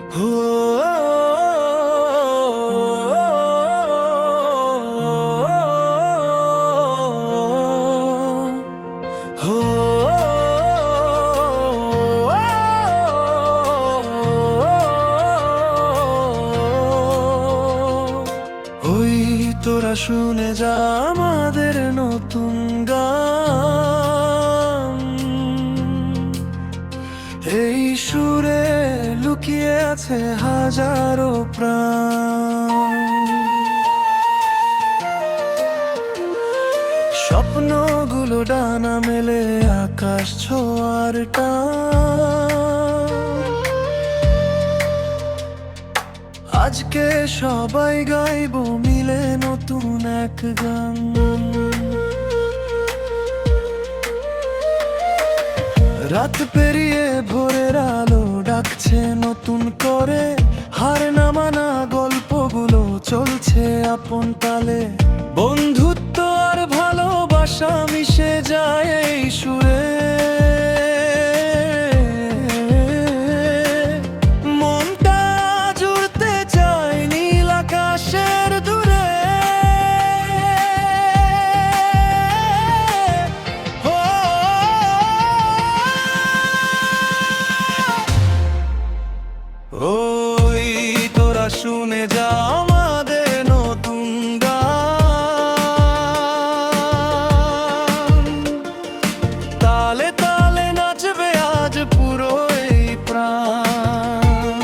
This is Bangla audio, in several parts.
ওই তোরা শুনে যা আমাদের নতুন গান, এই সুরে লুকিয়ে আছে হাজারো প্রাণ। স্বপ্নগুলো ডানা মেলে আকাশ ছোঁয়ার টান। আজকে সবাই গাইবো মিলে নতুন এক গান। রাত পেরিয়ে ভোরের আলো ডাকছে নতুন করে, হার না মানা গল্পগুলো চলছে আপন তালে। বন্ধুত্ব আর ভালোবাসা মিশে যায় এই সুরে। মনটা জুড়তে চায় নীল আকাশের দূরে। ওই তোরা শুনে যা আমাদের নতুন গান। তালে তালে নাচবে আজ পুরো এই প্রাণ।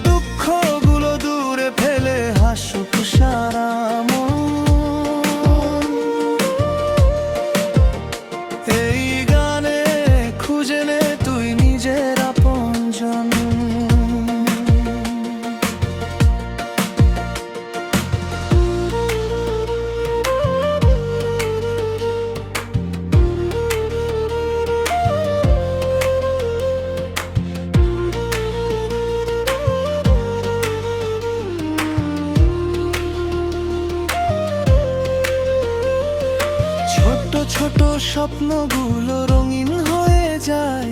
দুঃখগুলো দূরে ফেলে হাসুক সারা মন। এই গানে খুঁজে নে তুই নিজের আপনজন। ছোট ছোট স্বপ্নগুলো রঙিন হয়ে যায়,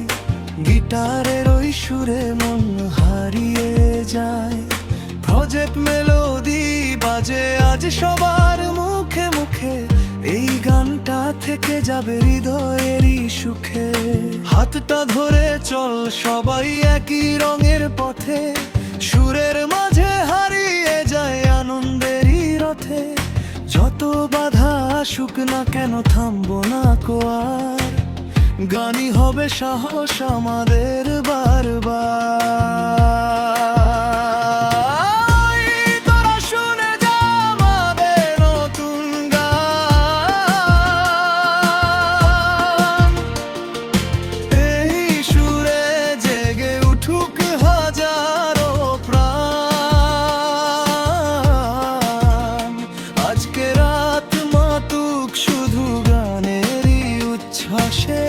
গিটারের ওই সুরে মন হারিয়ে যায়। প্রজেক্ট মেলোডি বাজে আজ সবার মুখে মুখে, এই গানটা থেকে যাবে হৃদয়েরই সুখে। হাতটা ধরে চল সবাই একই রঙের পথে, সুরের মাঝে হারিয়ে যায় আনন্দেরই রথে। যত বাধা আসুক না কেন থামবো না কো আর, গানই হবে সাহস আমাদের বারবার। তোরা শুনে যা আমাদের নতুন গান। এই সুরে জেগে উঠুক হাজারো প্রাণ। আজকে রাত মাতুক শুধু গানেরই উচ্ছ্বাসে।